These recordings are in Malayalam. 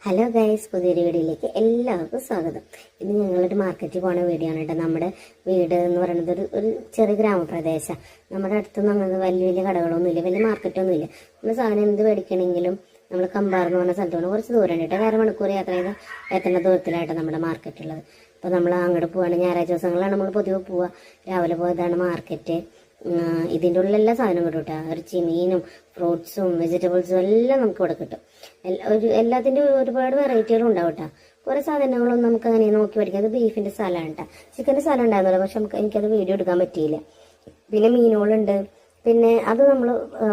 ഹലോ ഗൈസ്, പുതിയൊരു വീഡിയോയിലേക്ക് എല്ലാവർക്കും സ്വാഗതം. ഇന്ന് ഞങ്ങളൊരു മാർക്കറ്റിൽ പോണ വീഡിയോ ആണ് കേട്ടോ. നമ്മുടെ വീട് എന്ന് പറയുന്നത് ഒരു ചെറിയ ഗ്രാമപ്രദേശമാണ്. നമ്മുടെ അടുത്തൊന്നും അങ്ങനെ വലിയ വലിയ കടകളൊന്നുമില്ല, വലിയ മാർക്കറ്റൊന്നുമില്ല. നമ്മൾ സാധനം എന്ത് മേടിക്കണമെങ്കിലും നമ്മൾ കമ്പാർ എന്ന് പറഞ്ഞ സ്ഥലത്ത് പോകണം. കുറച്ച് ദൂരം കേട്ടോ, 1.5 മണിക്കൂർ യാത്ര ചെയ്ത് എത്തേണ്ട ദൂരത്തിലായിട്ട് നമ്മുടെ മാർക്കറ്റുള്ളത്. അപ്പോൾ നമ്മൾ അങ്ങോട്ട് പോവുകയാണ്. ഞായറാഴ്ച ദിവസങ്ങളാണ് നമ്മൾ പൊതുവെ പോവുക. രാവിലെ പോയതാണ് മാർക്കറ്റ്. ഇതിൻ്റെ ഉള്ളിൽ എല്ലാ സാധനവും കിട്ടും കേട്ടോ. ഇറച്ചി, മീനും, ഫ്രൂട്ട്സും വെജിറ്റബിൾസും എല്ലാം നമുക്ക് ഇവിടെ കിട്ടും. എല്ലാത്തിൻ്റെ ഒരുപാട് വെറൈറ്റികളും ഉണ്ടാവും കേട്ടോ. കുറേ സാധനങ്ങളൊന്നും നമുക്ക് അങ്ങനെ നോക്കി പഠിക്കാം. അത് ബീഫിൻ്റെ സ്ഥലമാണ് കേട്ടോ. ചിക്കൻ്റെ സ്ഥലം ഉണ്ടായിരുന്നല്ലോ, പക്ഷെ എനിക്കത് വീഡിയോ എടുക്കാൻ പറ്റിയില്ല. പിന്നെ മീനുകളുണ്ട്. പിന്നെ അത് നമ്മൾ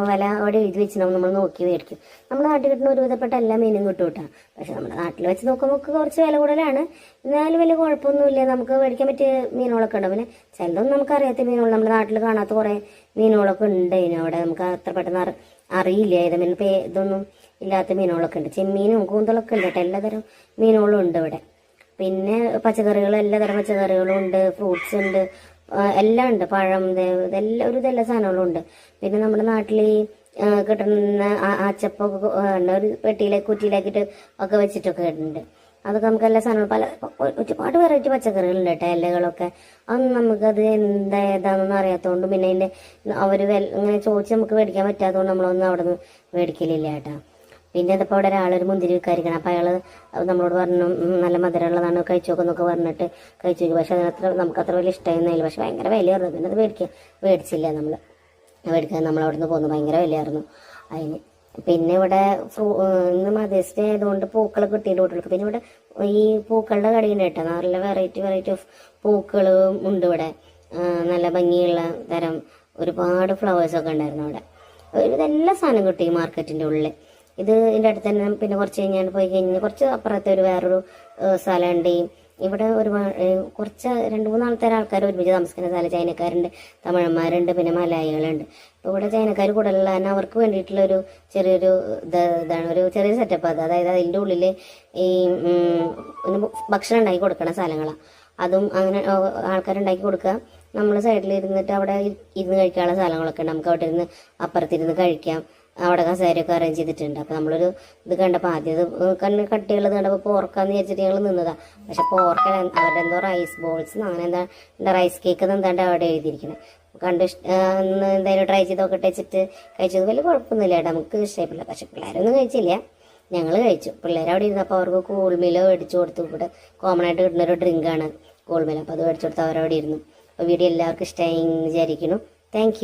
വില അവിടെ എഴുതി വെച്ചിട്ടുണ്ടാവും, നമ്മൾ നോക്കി മേടിക്കും. നമ്മുടെ നാട്ടിൽ കിട്ടുന്ന ഒരുവിധപ്പെട്ട എല്ലാ മീനും കിട്ടും കേട്ടോ. പക്ഷെ നമ്മുടെ നാട്ടിൽ വെച്ച് നോക്കുമ്പോൾ കുറച്ച് വില കൂടുതലാണ്. എന്നാലും വലിയ കുഴപ്പമൊന്നുമില്ല, നമുക്ക് മേടിക്കാൻ പറ്റിയ മീനുകളൊക്കെ ഉണ്ടാവും. പിന്നെ ചിലതൊന്നും നമുക്കറിയാത്ത മീനുകൾ, നമ്മുടെ നാട്ടിൽ കാണാത്ത കുറേ മീനുകളൊക്കെ ഉണ്ട്. അവിടെ നമുക്ക് അത്ര പെട്ടെന്ന് അറിയില്ല. ഏതെങ്കിലും ഇതൊന്നും ഇല്ലാത്ത മീനുകളൊക്കെ ഉണ്ട്. ചെമ്മീനും കൂന്തളൊക്കെ ഉണ്ട് കേട്ടോ. എല്ലാതരം മീനുകളും ഉണ്ട് ഇവിടെ. പിന്നെ പച്ചക്കറികൾ, എല്ലാതരം പച്ചക്കറികളും ഉണ്ട്, ഫ്രൂട്ട്സ് ഉണ്ട്, എല്ലാം ഉണ്ട്. പഴം, ഇതെല്ലാം എല്ലാ സാധനങ്ങളും ഉണ്ട്. പിന്നെ നമ്മുടെ നാട്ടിൽ കിട്ടുന്ന ആച്ചപ്പൊക്കെ ഒരു പെട്ടിയിലേക്ക് കുറ്റിയിലാക്കിയിട്ട് ഒക്കെ വെച്ചിട്ടൊക്കെ ഉണ്ട്. അതൊക്കെ നമുക്ക് എല്ലാ സാധനങ്ങളും ഒരുപാട് വെറൈറ്റി പച്ചക്കറികളുണ്ട് കേട്ടോ. ഇലകളൊക്കെ അതൊന്നും നമുക്കത് ഏതാണെന്നൊന്നും അറിയാത്തതുകൊണ്ടും പിന്നെ അതിൻ്റെ അവർ ഇങ്ങനെ ചോദിച്ച് നമുക്ക് മേടിക്കാൻ പറ്റാത്തതുകൊണ്ട് നമ്മളൊന്നും അവിടെ നിന്ന് മേടിക്കലില്ല കേട്ടോ. പിന്നെ അതിപ്പോൾ അവിടെ ഒരാളൊരു മുന്തിരി വിൽക്കാതിരിക്കണം. അപ്പോൾ അയാൾ നമ്മളോട് പറഞ്ഞു നല്ല മധുരമുള്ളതാണ്, കഴിച്ചു നോക്കുന്നൊക്കെ പറഞ്ഞിട്ട് കഴിച്ചു നോക്കി. പക്ഷെ നമുക്കത്ര വലിയ ഇഷ്ടമായിരുന്നില്ല. പക്ഷെ ഭയങ്കര വിലയായിരുന്നു. പിന്നെ അത് മേടിച്ചില്ല. മേടിക്കാൻ നമ്മളവിടെ നിന്ന് പോന്നു. ഭയങ്കര വിലയായിരുന്നു അതിന്. പിന്നെ ഇവിടെ ഇന്ന് മദേഴ്സ് ഡേ ആയതുകൊണ്ട് പൂക്കളൊക്കെ കിട്ടിയിട്ട് കുട്ടികൾക്ക്. പിന്നെ ഇവിടെ ഈ പൂക്കളുടെ കടയുണ്ട് കേട്ടോ. നല്ല വെറൈറ്റി ഓഫ് പൂക്കളും ഉണ്ട് ഇവിടെ. നല്ല ഭംഗിയുള്ള തരം ഒരുപാട് ഫ്ലവേഴ്സൊക്കെ ഉണ്ടായിരുന്നു അവിടെ. ഇതെല്ലാ സാധനം കിട്ടും ഈ മാർക്കറ്റിൻ്റെ ഉള്ളിൽ. ഇതിൻ്റെ അടുത്ത് തന്നെ പിന്നെ കുറച്ച് കഴിഞ്ഞാൽ പോയി കഴിഞ്ഞാൽ കുറച്ച് അപ്പുറത്തെ വേറൊരു സ്ഥലമുണ്ട്. ഇവിടെ കുറച്ച് 2-3 ആൾക്കാർ ഒരുമിച്ച് താമസിക്കുന്ന സ്ഥലം. ചൈനക്കാരുണ്ട്, തമിഴന്മാരുണ്ട്, പിന്നെ മലയാളികളുണ്ട്. ഇപ്പോൾ ഇവിടെ ചൈനക്കാർ കൂടുതലുള്ള തന്നെ അവർക്ക് വേണ്ടിയിട്ടുള്ളൊരു ചെറിയൊരു ഇതാണ്, ഒരു ചെറിയൊരു സെറ്റപ്പ്. അതായത് അതിൻ്റെ ഉള്ളിൽ ഈ ഭക്ഷണം ഉണ്ടാക്കി കൊടുക്കണ സ്ഥലങ്ങളാണ്. അതും അങ്ങനെ ആൾക്കാരുണ്ടാക്കി കൊടുക്കുക. നമ്മൾ സൈഡിൽ ഇരുന്നിട്ട് അവിടെ ഇരുന്ന് കഴിക്കാനുള്ള സ്ഥലങ്ങളൊക്കെ ഉണ്ട്. നമുക്ക് അവിടെ ഇരുന്ന് അപ്പുറത്തിരുന്ന് കഴിക്കാം. അവിടെ കസേരയൊക്കെ അറേഞ്ച് ചെയ്തിട്ടുണ്ട്. അപ്പോൾ നമ്മളൊരു ഇത് കണ്ടപ്പോൾ ആദ്യം കട്ടിയുള്ളത് കണ്ടപ്പോൾ പോർക്കാന്ന് വിചാരിച്ചിട്ട് ഞങ്ങൾ നിന്നതാണ്. പക്ഷെ പോർക്ക അവരുടെ എന്തോ റൈസ് ബോൾസ് അങ്ങനെ എന്താ റൈസ് കേക്ക് എന്താണ്ട് അവിടെ എഴുതിയിരിക്കുന്നത് കണ്ട് എന്തായാലും ട്രൈ ചെയ്ത് നോക്കട്ടെ വെച്ചിട്ട് കഴിച്ചത് വലിയ കുഴപ്പമൊന്നുമില്ല കേട്ടോ. നമുക്ക് ഇഷ്ടമായിട്ടില്ല. പക്ഷെ പിള്ളേരൊന്നും കഴിച്ചില്ല, ഞങ്ങൾ കഴിച്ചു. പിള്ളേർ അവിടെ ഇരുന്നപ്പോൾ അവർക്ക് കൂൾമിലോ മേടിച്ചു കൊടുത്തു. ഇവിടെ കോമൺ ആയിട്ട് കിട്ടുന്നൊരു ഡ്രിങ്കാണ് കൂൾമില. അപ്പോൾ അത് മേടിച്ചു കൊടുത്ത് അവരവിടെ ഇരുന്നു. അപ്പോൾ വീഡിയോ എല്ലാവർക്കും ഇഷ്ടമായി വിചാരിക്കുന്നു. താങ്ക്